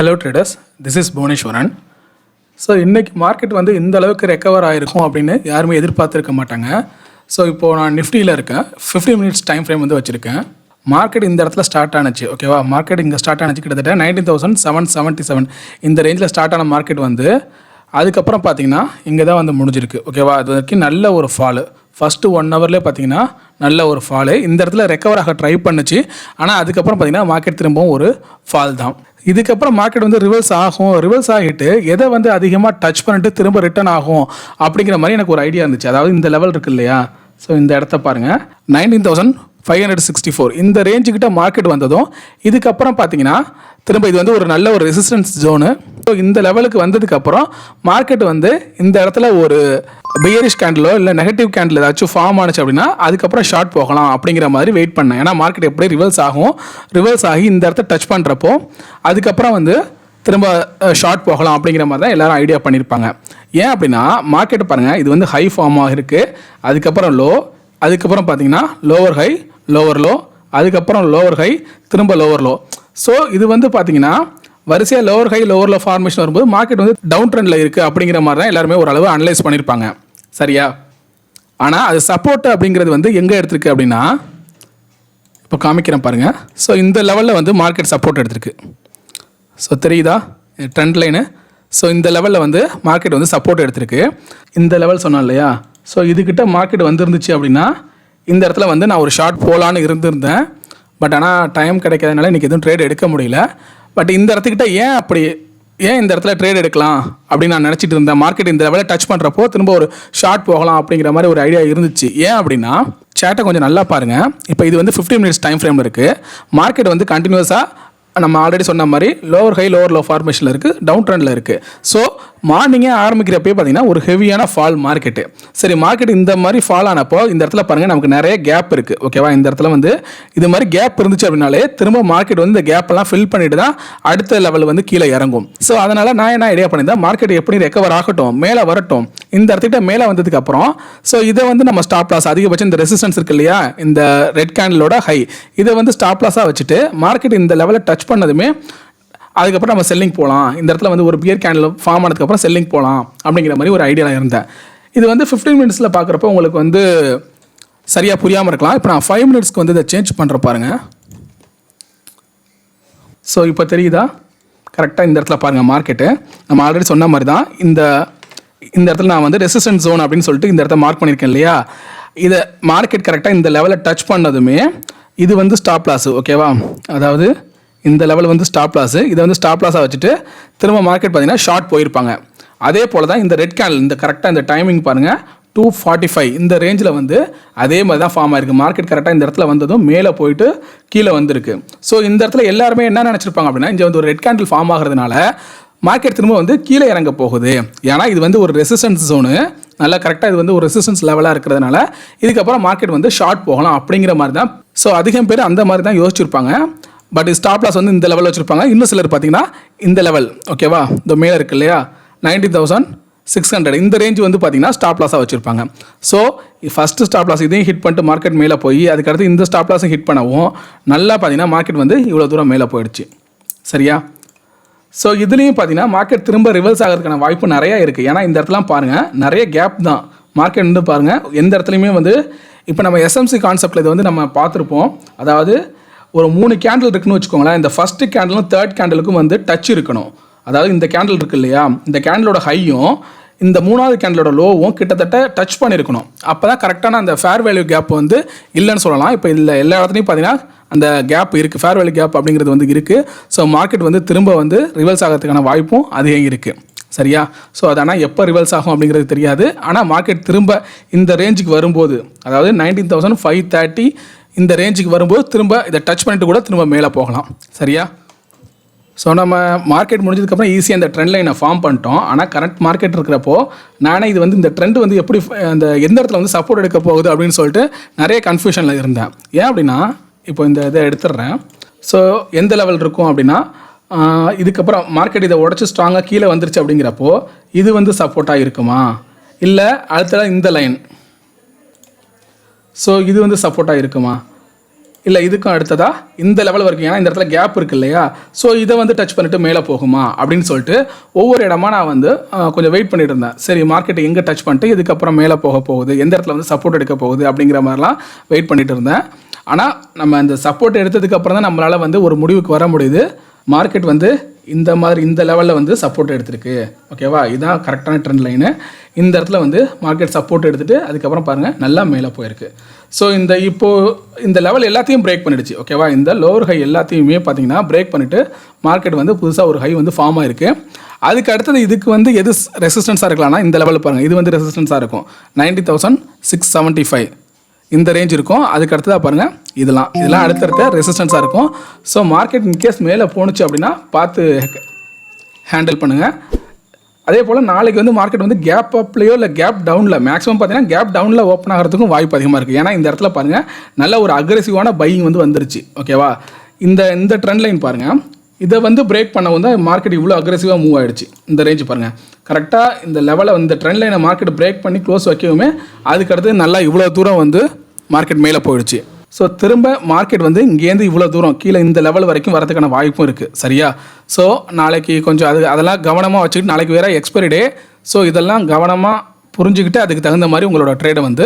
Hello traders, this is Bhuvaneshwaran. So இன்றைக்கி market வந்து இந்த அளவுக்கு ரெக்கவர் ஆகிருக்கும் அப்படின்னு யாருமே எதிர்பார்த்துருக்க மாட்டாங்க. ஸோ இப்போது நான் நிஃப்டியில் இருக்கேன். 15 மினிட்ஸ் டைம் ஃப்ரேம் வந்து வச்சுருக்கேன். மார்க்கெட் இந்த இடத்துல ஸ்டார்ட் ஆனிச்சு. ஓகேவா, மார்க்கெட் இங்கே ஸ்டார்ட் ஆனிச்சு கிட்டத்தட்ட 19,777 இந்த ரேஞ்சில் ஸ்டார்ட் ஆன மார்க்கெட் வந்து அதுக்கப்புறம் பார்த்தீங்கன்னா இங்கே தான் வந்து முடிஞ்சிருக்கு. ஓகேவா, அது வரைக்கும் நல்ல ஒரு ஃபாலு. ஃபஸ்ட்டு 1 ஹவர்லேயே பார்த்தீங்கன்னா நல்ல ஒரு ஃபாலு. இந்த இடத்துல ரெக்கவர் ஆக ட்ரை பண்ணுச்சு. ஆனால் அதுக்கப்புறம் பார்த்தீங்கன்னா மார்க்கெட் திரும்பவும் ஒரு ஃபால் தான். இதுக்கப்புறம் மார்க்கெட் வந்து ரிவர்ஸ் ஆகிட்டு எதை வந்து அதிகமாக டச் பண்ணிட்டு திரும்ப ரிட்டர்ன் ஆகும் அப்படிங்கிற மாதிரி எனக்கு ஒரு ஐடியா இருந்துச்சு. அதாவது இந்த லெவல் இருக்குது இல்லையா, ஸோ இந்த இடத்த பாருங்கள், 19,564 இந்த ரேஞ்சுக்கிட்ட மார்க்கெட் வந்ததும் இதுக்கப்புறம் பார்த்தீங்கன்னா திரும்ப இது வந்து ஒரு நல்ல ஒரு ரெசிஸ்டன்ஸ் ஜோனு. ஸோ இந்த லெவலுக்கு வந்ததுக்கப்புறம் மார்க்கெட் வந்து இந்த இடத்துல ஒரு பியரிஷ் கேண்டிலோ இல்லை நெகட்டிவ் கேண்டில் ஏதாச்சும் ஃபார்ம் ஆனிச்சு அப்படின்னா அதுக்கப்புறம் ஷார்ட் போகலாம் அப்படிங்கிற மாதிரி வெயிட் பண்ணேன். ஏன்னா மார்க்கெட் எப்படி ரிவர்ஸ் ஆகி இந்த இடத்த டச் பண்ணுறப்போ அதுக்கப்புறம் வந்து திரும்ப ஷார்ட் போகலாம் அப்படிங்கிற மாதிரி தான் எல்லோரும் ஐடியா பண்ணியிருப்பாங்க. ஏன் அப்படின்னா மார்க்கெட் பாருங்கள், இது வந்து ஹை ஃபார்ம் ஆகிருக்கு, அதுக்கப்புறம் லோ, அதுக்கப்புறம் பார்த்தீங்கன்னா லோவர் ஹை லோவர் லோ, அதுக்கப்புறம் லோவர் ஹை திரும்ப லோவர் லோ. ஸோ இது வந்து பார்த்தீங்கன்னா வரிசையாக lower high lower low formation வரும்போது மார்க்கெட் வந்து டவுன் ட்ரெண்டில் இருக்குது அப்படிங்கிற மாதிரி தான் எல்லாருமே ஓரளவு அனலைஸ் பண்ணியிருப்பாங்க. சரியா, ஆனால் அது சப்போர்ட் அப்படிங்கிறது வந்து எங்கே எடுத்திருக்கு அப்படின்னா இப்போ காமிக்கிறேன் பாருங்கள். ஸோ இந்த லெவலில் வந்து மார்க்கெட் சப்போர்ட் எடுத்திருக்கு. ஸோ தெரியுதா ட்ரெண்ட் லைனு. ஸோ இந்த லெவலில் வந்து மார்க்கெட் வந்து சப்போர்ட் எடுத்திருக்கு. இந்த லெவல் சொன்னோம் இல்லையா, ஸோ இதுக்கிட்ட மார்க்கெட் வந்துருந்துச்சு அப்படின்னா இந்த இடத்துல வந்து நான் ஒரு ஷார்ட் போகலான்னு இருந்திருந்தேன். பட் ஆனால் டைம் கிடைக்காதனால இன்றைக்கி எதுவும் ட்ரேட் எடுக்க முடியல. பட் இந்த இடத்துக்கிட்ட ஏன் இந்த இடத்துல ட்ரேட் எடுக்கலாம் அப்படின்னு நான் நினச்சிட்டு இருந்தேன். மார்க்கெட் இந்த லெவலில் டச் பண்ணுறப்போ திரும்ப ஒரு ஷார்ட் போகலாம் அப்படிங்கிற மாதிரி ஒரு ஐடியா இருந்துச்சு. ஏன் அப்படின்னா சேட்டை கொஞ்சம் நல்லா பாருங்கள். இப்போ இது வந்து 15 மினிட்ஸ் டைம் ஃப்ரேமில் இருக்குது. மார்க்கெட் வந்து கண்டினியூஸாக நம்ம ஆல்ரெடி சொன்ன மாதிரி லோவர் ஹை லோவர் லோ ஃபார்மேஷனில் இருக்குது, டவுன் ட்ரெண்டில் இருக்குது. ஸோ மார்னிங்கே ஆரம்பிக்கிறப்பே பார்த்தீங்கன்னா ஒரு ஹெவியான ஃபால் மார்க்கெட்டு. சரி, மார்க்கெட் இந்த மாதிரி ஃபால் ஆனப்போ இந்த இடத்துல பாருங்கள் நமக்கு நிறைய கேப் இருக்குது. ஓகேவா, இந்த இடத்துல வந்து இது மாதிரி கேப் இருந்துச்சு அப்படின்னாலே திரும்ப மார்க்கெட் வந்து இந்த கேப்பெல்லாம் ஃபில் பண்ணிட்டு தான் அடுத்த லெவல் வந்து கீழே இறங்கும். ஸோ அதனால் நான் என்ன ஐடியா பண்ணியிருந்தேன், மார்க்கெட் எப்படி ரெக்கவர் ஆகட்டும், மேலே வரட்டும், இந்த இடத்துக்கிட்ட மேலே வந்ததுக்கப்புறம் ஸோ இதை வந்து நம்ம ஸ்டாப் லாஸ் அதிகபட்சம் இந்த ரெசிஸ்டன்ஸ் இருக்குது இல்லையா, இந்த ரெட் கேண்டிலோட ஹை, இதை வந்து ஸ்டாப் லாஸாக வச்சுட்டு மார்க்கெட் இந்த லெவலில் டச் பண்ணதுமே அதுக்கப்புறம் நம்ம செல்லிங் போகலாம். இந்த இடத்துல வந்து ஒரு பியர் கேண்டில் ஃபார்ம் ஆனதுக்கப்புறம் செல்லிங் போகலாம் அப்படிங்கிற மாதிரி ஒரு ஐடியாவில் இருந்தேன். இது வந்து 15 மினிட்ஸில் பார்க்குறப்போ உங்களுக்கு வந்து சரியாக புரியாமல் இருக்கலாம். இப்போ நான் 5 மினிட்ஸ்க்கு வந்து இதை சேஞ்ச் பண்ணுற பாருங்கள். ஸோ இப்போ தெரியுதா கரெக்டாக இந்த இடத்துல பாருங்கள், மார்க்கெட்டு நம்ம ஆல்ரெடி சொன்ன மாதிரி தான் இந்த இடத்துல நான் வந்து ரெசிஸ்டன்ஸ் ஜோன் அப்படின்னு சொல்லிட்டு இந்த இடத்த மார்க் பண்ணியிருக்கேன் இல்லையா. இதை மார்க்கெட் கரெக்டாக இந்த லெவலில் டச் பண்ணதுமே இது வந்து ஸ்டாப் லாஸு. ஓகேவா, அதாவது இந்த லெவல் வந்து ஸ்டாப் லாஸு, இதை வந்து ஸ்டாப் லாஸாக வச்சுட்டு திரும்ப மார்க்கெட் பார்த்தீங்கன்னா ஷார்ட் போயிருப்பாங்க. அதே போல் தான் இந்த ரெட் கேண்டில் இந்த கரெக்டாக இந்த டைமிங் பாருங்கள் 245 இந்த ரேஞ்சில் வந்து அதே மாதிரி தான் ஃபார்ம் ஆயிருக்கு. மார்க்கெட் கரெக்டாக இந்த இடத்துல வந்ததும் மேலே போயிட்டு கீழே வந்திருக்கு. ஸோ இந்த இடத்துல எல்லாருமே என்ன நினச்சிருப்பாங்க அப்படின்னா இங்கே வந்து ஒரு ரெட் கேண்டில் ஃபார்ம் ஆகிறதுனால மார்க்கெட் திரும்ப வந்து கீழே இறங்க போகுது. ஏன்னா இது வந்து ஒரு ரெசிஸ்டன்ஸ் ஜோனு, நல்லா கரெக்டாக இது வந்து ஒரு ரெசிஸ்டன்ஸ் லெவலாக இருக்கிறதுனால இதுக்கப்புறம் மார்க்கெட் வந்து ஷார்ட் போகலாம் அப்படிங்கிற மாதிரி தான். ஸோ அதிகம் பேர் அந்த மாதிரி தான் யோசிச்சிருப்பாங்க. பட் ஸ்டாப் லாஸ் வந்து இந்த லெவலில் வச்சுருப்பாங்க. இன்னும் சிலர் பார்த்தீங்கன்னா இந்த லெவல், ஓகேவா, இந்த மேலே இருக்குது இல்லையா 19,600 இந்த ரேஞ்ச் வந்து பார்த்தீங்கன்னா ஸ்டாப் லாஸாக வச்சுருப்பாங்க. ஸோ ஃபஸ்ட்டு ஸ்டாப் லாஸ் இதையும் ஹிட் பண்ணிட்டு மார்க்கெட் மேலே போய் அதுக்கடுத்து இந்த ஸ்டாப் லாஸும் ஹிட் பண்ணவும் நல்லா பார்த்தீங்கன்னா மார்க்கெட் வந்து இவ்வளோ தூரம் மேலே போயிடுச்சு. சரியா, ஸோ இதுலேயும் பார்த்தீங்கன்னா மார்க்கெட் திரும்ப ரிவர்ஸ் ஆகிறதுக்கான வாய்ப்பு நிறையா இருக்குது. ஏன்னா இந்த இடத்துலாம் பாருங்கள் நிறைய கேப் தான். மார்க்கெட் வந்து பாருங்கள் எந்த இடத்துலையுமே வந்து இப்போ நம்ம எஸ்எம்சி கான்செப்டில் இது வந்து நம்ம பார்த்துருப்போம். அதாவது ஒரு 3 கேண்டில் இருக்குன்னு வச்சுக்கோங்களேன். இந்த ஃபஸ்ட்டு கேண்டிலும் தேர்ட் கேண்டிலுக்கும் வந்து டச் இருக்கணும். அதாவது இந்த கேண்டில் இருக்குது இல்லையா, இந்த கேண்டிலோட ஹையும் இந்த 3வது கேண்டிலோட லோவும் கிட்டத்தட்ட டச் பண்ணியிருக்கணும். அப்போ தான் கரெக்டான அந்த ஃபேர் வேல்யூ கேப் வந்து இல்லைன்னு சொல்லலாம். இப்போ இதில் எல்லா இடத்துலையும் பார்த்தீங்கன்னா அந்த கேப் இருக்குது, ஃபேர் வேல்யூ கேப் அப்படிங்கிறது வந்து இருக்குது. ஸோ மார்க்கெட் வந்து திரும்ப வந்து ரிவர்ஸ் ஆகிறதுக்கான வாய்ப்பும் அதிகம் இருக்குது. சரியா, ஸோ அது ஆனால் எப்போ ரிவர்ஸ் ஆகும் அப்படிங்கிறது தெரியாது. ஆனால் மார்க்கெட் திரும்ப இந்த ரேஞ்சுக்கு வரும்போது, அதாவது 19,530 இந்த ரேஞ்சுக்கு வரும்போது திரும்ப இதை டச் பண்ணிட்டு கூட திரும்ப மேலே போகலாம். சரியா, ஸோ நம்ம மார்க்கெட் முடிஞ்சதுக்கப்புறம் ஈஸியாக இந்த ட்ரெண்ட் லைனை ஃபார்ம் பண்ணிட்டோம். ஆனால் கரண்ட் மார்க்கெட் இருக்கிறப்போ நானே இது வந்து இந்த ட்ரெண்ட் வந்து எப்படி அந்த எந்த இடத்துல வந்து சப்போர்ட் எடுக்க போகுது அப்படின்னு சொல்லிட்டு நிறைய கன்ஃபியூஷனில் இருந்தேன். ஏன் அப்படின்னா இப்போ இந்த இதை எடுத்துடுறேன். ஸோ எந்த லெவல் இருக்கும் அப்படின்னா இதுக்கப்புறம் மார்க்கெட் இதை உடச்சி ஸ்ட்ராங்காக கீழே வந்துருச்சு அப்படிங்கிறப்போ இது வந்து சப்போர்ட்டாக இருக்குமா, இல்லை அடுத்த இந்த லைன், ஸோ இது வந்து சப்போர்ட்டாக இருக்குமா, இல்லை இதுக்கும் அடுத்ததா இந்த லெவல் வரைக்கும், ஏன்னா இந்த இடத்துல கேப் இருக்கு இல்லையா, ஸோ இதை வந்து டச் பண்ணிட்டு மேலே போகுமா அப்படின்னு சொல்லிட்டு ஒவ்வொரு இடமா நான் வந்து கொஞ்சம் வெயிட் பண்ணிட்டு இருந்தேன். சரி மார்க்கெட் எங்கே டச் பண்ணிட்டு இதுக்கப்புறம் மேலே போக போகுது, எந்த இடத்துல வந்து சப்போர்ட் எடுக்க போகுது அப்படிங்கிற மாதிரிலாம் வெயிட் பண்ணிட்டு இருந்தேன். ஆனால் நம்ம இந்த சப்போர்ட் எடுத்ததுக்கு அப்புறம் தான் நம்மளால் வந்து ஒரு முடிவுக்கு வர முடியுது. மார்க்கெட் வந்து இந்த மாதிரி இந்த லெவலில் வந்து சப்போர்ட் எடுத்திருக்கு. ஓகேவா, இதுதான் கரெக்டான ட்ரெண்ட் லைனு. இந்த இடத்துல வந்து மார்க்கெட் சப்போர்ட் எடுத்துகிட்டு அதுக்கப்புறம் பாருங்கள் நல்லா மேலே போயிருக்கு. ஸோ இந்த லெவல் எல்லாத்தையும் பிரேக் பண்ணிடுச்சு. ஓகேவா, இந்த லோவர் ஹை எல்லாத்தையுமே பார்த்தீங்கன்னா பிரேக் பண்ணிவிட்டு மார்க்கெட் வந்து புதுசாக ஒரு ஹை வந்து ஃபார்ம் ஆயிருக்கு. அதுக்கு அடுத்தது இதுக்கு வந்து எது ரெசிஸ்டன்ஸாக இருக்கலாம்னா இந்த லெவலில் பாருங்கள், இது வந்து ரெசிஸ்டன்ஸாக இருக்கும் 90,675 இந்த ரேஞ்ச் இருக்கும். அதுக்கு அடுத்ததாக பாருங்கள் இதெல்லாம் அடுத்தடுத்த ரெசிஸ்டன்ஸாக இருக்கும். ஸோ மார்க்கெட் இன்கேஸ் மேலே போணுச்சு அப்படின்னா பார்த்து ஹேண்டில் பண்ணுங்கள். அதே போல் நாளைக்கு வந்து மார்க்கெட் வந்து கேப் அப்லேயோ இல்லை கேப் டவுனில், மேக்ஸிமம் பார்த்தீங்கன்னா கேப் டவுனில் ஓப்பன் ஆகிறதுக்கும் வாய்ப்பு அதிகமாக இருக்குது. ஏன்னா இந்த இடத்துல பாருங்கள் நல்ல ஒரு அக்ரெசிவான பையிங் வந்து வந்துருச்சு. ஓகேவா, இந்த ட்ரெண்ட் லைன் பாருங்கள், இதை வந்து பிரேக் பண்ண வந்து மார்க்கெட் இவ்வளோ அக்ரெசிவாக மூவ் ஆகிடுச்சு. இந்த ரேஞ்சு பாருங்கள், கரெக்டாக இந்த லெவலை இந்த ட்ரெண்ட் லைனை மார்க்கெட் பிரேக் பண்ணி க்ளோஸ் வைக்கவுமே அதுக்கடுத்து நல்லா இவ்வளோ தூரம் வந்து மார்க்கெட் மேலே போயிடுச்சு. ஸோ திரும்ப மார்க்கெட் வந்து இங்கேருந்து இவ்வளோ தூரம் கீழே இந்த லெவல் வரைக்கும் வரதுக்கான வாய்ப்பும் இருக்குது. சரியா, ஸோ நாளைக்கு கொஞ்சம் அதெல்லாம் கவனமாக வச்சுக்கிட்டு, நாளைக்கு வேறு எக்ஸ்பைரி டே. ஸோ இதெல்லாம் கவனமாக புரிஞ்சுக்கிட்டு அதுக்கு தகுந்த மாதிரி உங்களோட ட்ரேடை வந்து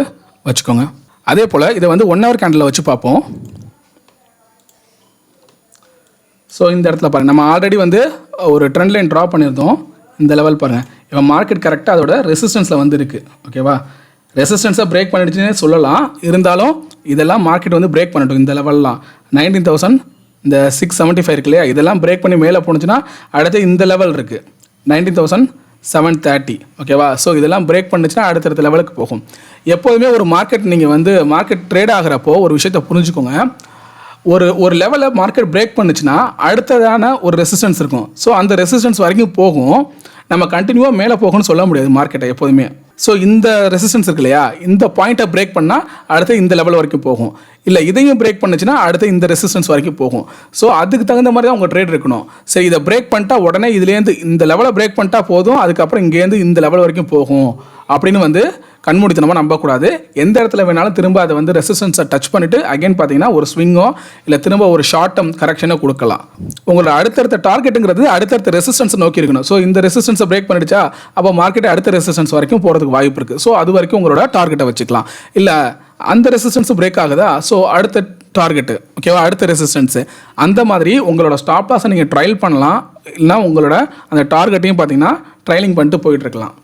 வச்சுக்கோங்க. அதே போல் இதை வந்து 1 hour கேண்டில் வச்சு பார்ப்போம். ஸோ இந்த இடத்துல பாருங்கள், நம்ம ஆல்ரெடி வந்து ஒரு ட்ரெண்ட் லைன் ட்ரா பண்ணியிருந்தோம். இந்த லெவல் பாருங்கள், இப்போ மார்க்கெட் கரெக்டாக அதோட ரெசிஸ்டன்ஸில் வந்து இருக்குது. ஓகேவா, ரெசிஸ்டன்ஸை பிரேக் பண்ணிடுச்சுன்னே சொல்லலாம். இருந்தாலும் இதெல்லாம் மார்க்கெட் வந்து பிரேக் பண்ணட்டும். இந்த லெவல்லாம் 19,675 இருக்கு இல்லையா, இதெல்லாம் பிரேக் பண்ணி மேலே போணுச்சுன்னா அடுத்து இந்த லெவல் இருக்குது 19,730. ஓகேவா, ஸோ இதெல்லாம் பிரேக் பண்ணிச்சுன்னா அடுத்தடுத்த லெவலுக்கு போகும். எப்போதுமே ஒரு மார்க்கெட் ட்ரேட் ஆகிறப்போ ஒரு விஷயத்தை புரிஞ்சுக்கோங்க. ஒரு லெவலில் மார்க்கெட் பிரேக் பண்ணுச்சுன்னா அடுத்ததான ஒரு ரெசிஸ்டன்ஸ் இருக்கும். ஸோ அந்த ரெசிஸ்டன்ஸ் வரைக்கும் போகும். நம்ம கண்டினியூவாக மேலே போகணும்னு சொல்ல முடியாது மார்க்கெட்டை எப்போதுமே. ஸோ இந்த ரெசிஸ்டன்ஸ் இருக்கு இல்லையா, இந்த பாயிண்ட்டை பிரேக் பண்ணால் அடுத்து இந்த லெவல் வரைக்கும் போகும். இல்லை இதையும் பிரேக் பண்ணுச்சுன்னா அடுத்து இந்த ரெசிஸ்டன்ஸ் வரைக்கும் போகும். ஸோ அதுக்கு தகுந்த மாதிரி தான் உங்கள் ட்ரேட் இருக்கணும். சரி, இதை பிரேக் பண்ணிட்டா உடனே இதுலேருந்து இந்த லெவலை பிரேக் பண்ணிட்டா போதும், அதுக்கப்புறம் இங்கேருந்து இந்த லெவல் வரைக்கும் போகும் அப்படின்னு வந்து கண்மூடித்தனமாக நம்பக்கூடாது. எந்த இடத்துல வேணாலும் திரும்ப அதை வந்து ரெசிஸ்டன்ஸை டச் பண்ணிவிட்டு அகைன் பார்த்தீங்கன்னா ஒரு ஸ்விங்கோ இல்லை திரும்ப ஒரு ஷார்ட் டேர்ம் கரெக்ஷனோ கொடுக்கலாம். உங்களோட அடுத்தடுத்த டார்கெட்டுங்கிறது அடுத்தடுத்த ரெசிஸ்டன்ஸை நோக்கி இருக்கணும். ஸோ இந்த ரெசிஸ்டன்ஸை பிரேக் பண்ணிடுச்சா அப்போ மார்க்கெட் அடுத்த ரெசிஸ்டன்ஸ் வரைக்கும் போகிறதுக்கு வாய்ப்பு இருக்குது. ஸோ அது வரைக்கும் உங்களோட டார்கெட்டை வச்சுக்கலாம். இல்லை அந்த ரெசிஸ்டன்ஸ் பிரேக் ஆகுதா, ஸோ அடுத்த டார்கெட்டு ஓகேவா, அடுத்த ரெசிஸ்டன்ஸு, அந்த மாதிரி உங்களோட ஸ்டாப் லாஸை நீங்கள் ட்ரையல் பண்ணலாம். இல்லைனா உங்களோட அந்த டார்கெட்டையும் பார்த்தீங்கன்னா ட்ரையலிங் பண்ணிட்டு போயிட்டுருக்கலாம்.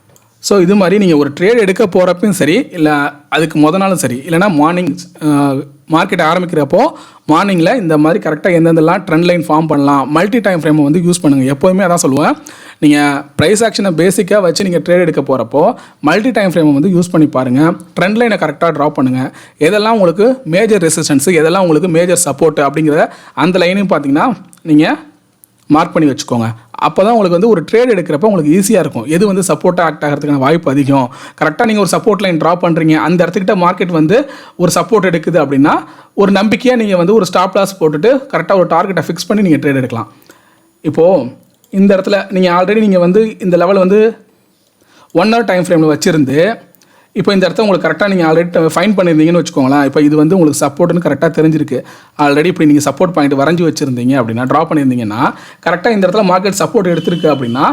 ஸோ இது மாதிரி நீங்கள் ஒரு ட்ரேட் எடுக்க போகிறப்பையும் சரி, இல்லை அதுக்கு நாளும் சரி, இல்லைனா மார்னிங் மார்க்கெட் ஆரம்பிக்கிறப்போ மார்னிங்கில் இந்த மாதிரி கரெக்டாக எந்தெந்தெல்லாம் ட்ரெண்ட் லைன் ஃபார்ம் பண்ணலாம், மல்டி டைம் ஃப்ரேமை வந்து யூஸ் பண்ணுங்கள். எப்போதுமே அதான் சொல்லுவேன், நீங்கள் ப்ரைஸ் ஆக்ஷனை பேசிக்காக வச்சு நீங்கள் ட்ரேட் எடுக்க போகிறப்போ மல்டி டைம் ஃப்ரேமை வந்து யூஸ் பண்ணி பாருங்கள். ட்ரெண்ட் லைனை கரெக்டாக ட்ரா பண்ணுங்கள். எதெல்லாம் உங்களுக்கு மேஜர் ரெசிஸ்டன்ஸு, எதெல்லாம் உங்களுக்கு மேஜர் சப்போர்ட்டு அப்படிங்கிறத அந்த லைனையும் பார்த்தீங்கன்னா நீங்கள் மார்க் பண்ணி வச்சுக்கோங்க. அப்போ தான் உங்களுக்கு வந்து ஒரு ட்ரேட் எடுக்கிறப்ப உங்களுக்கு ஈஸியாக இருக்கும். எது வந்து சப்போர்ட்டாக ஆக்ட் ஆகிறதுக்கான வாய்ப்பு அதிகம். கரெக்டாக நீங்கள் ஒரு சப்போர்ட் லைன் ட்ரா பண்ணுறீங்க, அந்த இடத்துக்கிட்ட மார்க்கெட் வந்து ஒரு சப்போர்ட் எடுக்குது அப்படின்னா ஒரு நம்பிக்கையாக நீங்கள் வந்து ஒரு ஸ்டாப் லாஸ் போட்டுட்டு கரெக்டாக ஒரு டார்கெட்டை ஃபிக்ஸ் பண்ணி நீங்கள் ட்ரேட் எடுக்கலாம். இப்போது இந்த இடத்துல நீங்கள் ஆல்ரெடி நீங்கள் வந்து இந்த லெவல் வந்து 1 hour டைம் ஃப்ரேமில் வச்சுருந்து இப்போ இந்த இடத்த உங்களுக்கு கரெக்டாக நீங்கள் ஆல்ரெடி ஃபைன் பண்ணியிருந்தீங்கன்னு வச்சுக்கோங்களேன். இப்போ இது வந்து உங்களுக்கு சப்போர்ட்னு கரெக்டாக தெரிஞ்சிருக்கு. ஆல்ரெடி இப்படி நீங்கள் சப்போர்ட் பாயிண்ட் வரைஞ்சி வச்சுருந்தீங்க அப்படின்னா, ட்ரா பண்ணியிருந்தீங்கன்னா கரெக்டாக இந்த இடத்துல மார்க்கெட் சப்போர்ட் எடுத்திருக்கு அப்படின்னா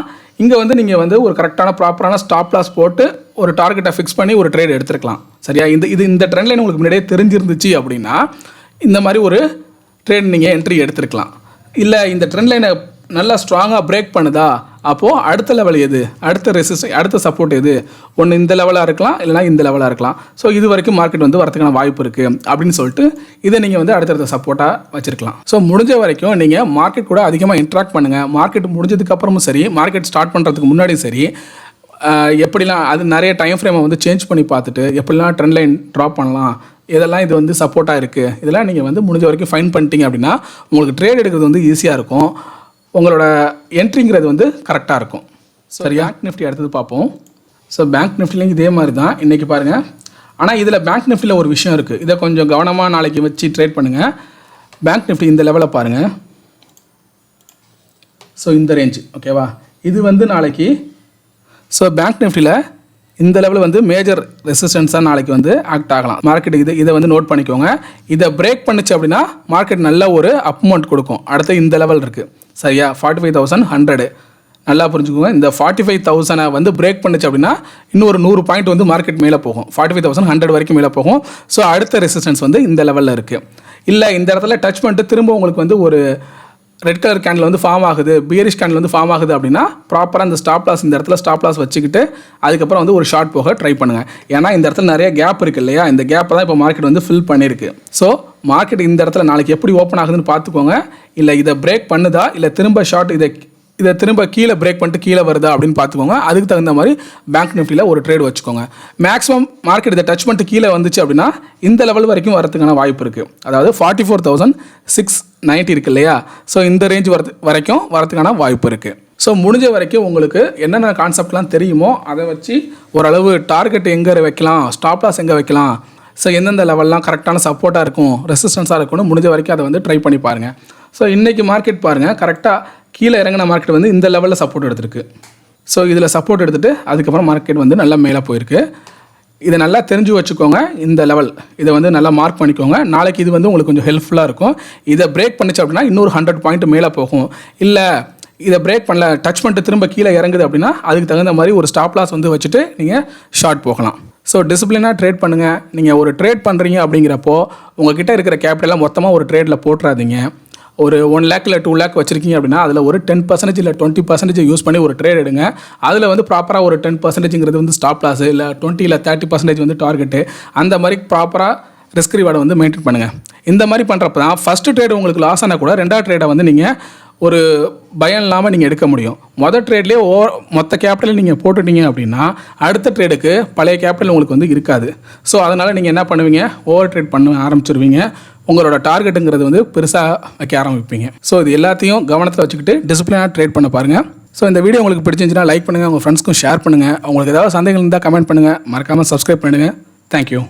இங்கே வந்து நீங்கள் வந்து ஒரு கரெக்டான ப்ராப்பரான ஸ்டாப் லாஸ் போட்டு ஒரு டார்கெட்டை ஃபிக்ஸ் பண்ணி ஒரு ட்ரேட் எடுத்துருக்கலாம். சரியா, இந்த ட்ரெண்ட் லைன் உங்களுக்கு முன்னாடியே தெரிஞ்சிருந்துச்சு அப்படின்னா இந்த மாதிரி ஒரு ட்ரேட் நீங்கள் என்ட்ரி எடுத்துருக்கலாம். இல்லை இந்த ட்ரெண்ட் லைனை நல்லா ஸ்ட்ராங்காக பிரேக் பண்ணுதா, அப்போது அடுத்த லெவல் எது, அடுத்த சப்போர்ட் எது, ஒன்று இந்த லெவலாக இருக்கலாம், இல்லைனா இந்த லெவலாக இருக்கலாம். ஸோ இது வரைக்கும் மார்க்கெட் வந்து வரதுக்கான வாய்ப்பு இருக்குது அப்படின்னு சொல்லிட்டு இதை நீங்கள் வந்து அடுத்தடுத்த சப்போர்ட்டாக வச்சுருக்கலாம். ஸோ முடிஞ்ச வரைக்கும் நீங்கள் மார்க்கெட் கூட அதிகமாக இன்ட்ராக்ட் பண்ணுங்கள். மார்க்கெட் முடிஞ்சதுக்கப்புறமும் சரி, மார்க்கெட் ஸ்டார்ட் பண்ணுறதுக்கு முன்னாடியும் சரி, எப்படிலாம் அது நிறைய டைம் ஃப்ரேமை வந்து சேஞ்ச் பண்ணி பார்த்துட்டு எப்படிலாம் ட்ரெண்ட் லைன் ட்ராப் பண்ணலாம், இதெல்லாம் இது வந்து சப்போர்ட்டாக இருக்குது, இதெல்லாம் நீங்கள் வந்து முடிஞ்ச வரைக்கும் ஃபைன் பண்ணிட்டீங்க அப்படின்னா உங்களுக்கு ட்ரேட் எடுக்கிறது வந்து ஈஸியாக இருக்கும். உங்களோட என்ட்ரிங்கிறது வந்து கரெக்டாக இருக்கும். சரியா, பேங்க் நிஃப்டி அடுத்தது பார்ப்போம். ஸோ பேங்க் நிஃப்டிலையும் இதே மாதிரி தான் இன்றைக்கி பாருங்கள். ஆனால் இதில் பேங்க் நிஃப்டியில் ஒரு விஷயம் இருக்குது, இதை கொஞ்சம் கவனமாக நாளைக்கு வச்சு ட்ரேட் பண்ணுங்கள். பேங்க் நிஃப்டி இந்த லெவலில் பாருங்கள். ஸோ இந்த ரேஞ்சு ஓகேவா, இது வந்து நாளைக்கு ஸோ பேங்க் நிஃப்டியில் இந்த லெவல் வந்து மேஜர் ரெசிஸ்டன்ஸாக நாளைக்கு வந்து ஆக்ட் ஆகலாம். மார்க்கெட் இதை வந்து நோட் பண்ணிக்கோங்க. இதை பிரேக் பண்ணுச்சு அப்படின்னா மார்க்கெட் நல்ல ஒரு அப் மூவ்மெண்ட் கொடுக்கும். அடுத்து இந்த லெவல் இருக்குது சரியா, 45,100. நல்லா புரிஞ்சுக்கோங்க. இந்த 45,000 வந்து பிரேக் பண்ணுச்சு அப்படின்னா இன்னொரு 100 பாயிண்ட் வந்து மார்க்கெட் மேலே போகும். 45,100 வரைக்கும் மேலே போகும். ஸோ அடுத்த ரெசிஸ்டன்ஸ் வந்து இந்த லெவலில் இருக்குது. இல்லை இந்த இடத்துல டச் பண்ணிட்டு திரும்ப உங்களுக்கு வந்து ஒரு ரெட் கலர் கேண்டில் வந்து ஃபார்ம் ஆகுது, பியரிஷ் கேண்டில் வந்து ஃபார்ம் ஆகுது அப்படின்னா ப்ராப்பராக இந்த ஸ்டாப் லாஸ் இந்த இடத்துல ஸ்டாப் லாஸ் வச்சுக்கிட்டு அதுக்கப்புறம் வந்து ஒரு ஷார்ட் போக ட்ரை பண்ணுங்கள். ஏன்னா இந்த இடத்துல நிறைய கேப் இருக்குது இல்லையா, இந்த கேப்பை தான் இப்போ மார்க்கெட் வந்து ஃபில் பண்ணியிருக்கு. ஸோ மார்க்கெட் இந்த இடத்துல நாளைக்கு எப்படி ஓப்பன் ஆகுதுன்னு பார்த்துக்கோங்க. இல்லை இதை பிரேக் பண்ணுதா, இல்லை திரும்ப ஷார்ட் இதை திரும்ப கீழே பிரேக் பண்ணிட்டு கீழே வருதா அப்படின்னு பார்த்துக்கோங்க. அதுக்கு தகுந்த மாதிரி பேங்க் நிஃப்டியில் ஒரு ட்ரேட் வச்சுக்கோங்க. மேக்ஸிமம் மார்க்கெட் இதை டச் பண்ணிட்டு கீழே வந்துச்சு அப்படின்னா இந்த லெவல் வரைக்கும் வரதுக்கான வாய்ப்பு இருக்குது. அதாவது 44,690 இருக்குது இல்லையா, ஸோ இந்த ரேஞ்ச் வரைக்கும் வரதுக்கான வாய்ப்பு இருக்குது. ஸோ முடிஞ்ச வரைக்கும் உங்களுக்கு என்னென்ன கான்செப்ட்லாம் தெரியுமோ அதை வச்சு ஓரளவு டார்கெட் எங்கே வைக்கலாம், ஸ்டாப் லாஸ் எங்கே வைக்கலாம், ஸோ எந்தெந்த லெவல்லாம் கரெக்டான சப்போர்ட்டாக இருக்கும், ரெசிஸ்டன்ஸாக இருக்கும்னு முடிஞ்ச வரைக்கும் அதை வந்து ட்ரை பண்ணி பாருங்கள். ஸோ இன்றைக்கி மார்க்கெட் பாருங்கள், கரெக்டாக கீழே இறங்கின மார்க்கெட் வந்து இந்த லெவலில் சப்போர்ட் எடுத்திருக்கு. ஸோ இதில் சப்போர்ட் எடுத்துகிட்டு அதுக்கப்புறம் மார்க்கெட் வந்து நல்லா மேலே போயிருக்கு. இதை நல்லா தெரிஞ்சு வச்சுக்கோங்க. இந்த லெவல் இதை வந்து நல்லா மார்க் பண்ணிக்கோங்க. நாளைக்கு இது வந்து உங்களுக்கு கொஞ்சம் ஹெல்ப்ஃபுல்லாக இருக்கும். இதை பிரேக் பண்ணிச்சு அப்படின்னா இன்னொரு 100 பாயிண்ட் மேலே போகும். இல்லை இதை பிரேக் பண்ணல, டச் பண்ணிட்டு திரும்ப கீழே இறங்குது அப்படின்னா அதுக்கு தகுந்த மாதிரி ஒரு ஸ்டாப் லாஸ் வந்து வச்சுட்டு நீங்கள் ஷார்ட் போகலாம். ஸோ டிசிப்ளினாக ட்ரேட் பண்ணுங்கள். நீங்கள் ஒரு ட்ரேட் பண்ணுறீங்க அப்படிங்கிறப்போ உங்கள்கிட்ட இருக்கிற கேபிட்டலாம் மொத்தமாக ஒரு ட்ரேடில் போட்டுறாதீங்க. ஒரு 1 lakh இல்லை 2 lakh வச்சுருக்கீங்க அப்படின்னா அதில் ஒரு 10% இல்லை 20% யூஸ் பண்ணி ஒரு ட்ரேட் எடுங்க. அதில் வந்து ப்ராப்பராக ஒரு 10%ங்கிறது வந்து ஸ்டாப் லாஸ், இல்லை 20 இல்லை 30% வந்து டார்கெட்டு, அந்த மாதிரி ப்ராப்பராக ரிஸ்க் ரிவார்டை வந்து மெயின்டைன் பண்ணுங்கள். இந்த மாதிரி பண்ணுறப்ப தான் ஃபஸ்ட்டு ட்ரேட் உங்களுக்கு லாஸ் ஆனால் கூட ரெண்டாவது ட்ரேடை வந்து நீங்கள் ஒரு பயம் இல்லாமல் நீங்கள் எடுக்க முடியும். மொதல் ட்ரேட்லேயே மொத்த கேபிட்டல் நீங்கள் போட்டுட்டீங்க அப்படின்னா அடுத்த ட்ரேடுக்கு பழைய கேபிட்டல் உங்களுக்கு வந்து இருக்காது. ஸோ அதனால் நீங்கள் என்ன பண்ணுவீங்க, ஓவர் ட்ரேட் பண்ண ஆரம்பிச்சிருவீங்க. உங்களோட டார்கெட்டுங்கிறது வந்து பெருசாக வைக்க ஆரம்பிப்பீங்க. ஸோ இது எல்லாத்தையும் கவனத்தில் வச்சுக்கிட்டு டிசிப்ளினாக ட்ரேட் பண்ண பாருங்கள். ஸோ இந்த வீடியோ உங்களுக்கு பிடிச்சிருந்துச்சுன்னா லைக் பண்ணுங்கள், உங்கள் ஃப்ரெண்ட்ஸ்க்கும் ஷேர் பண்ணுங்கள். உங்களுக்கு ஏதாவது சந்தேகங்கள் இருந்தால் கமெண்ட் பண்ணுங்கள். மறக்காமல் சப்ஸ்கிரைப் பண்ணுங்கள். தேங்க்யூ.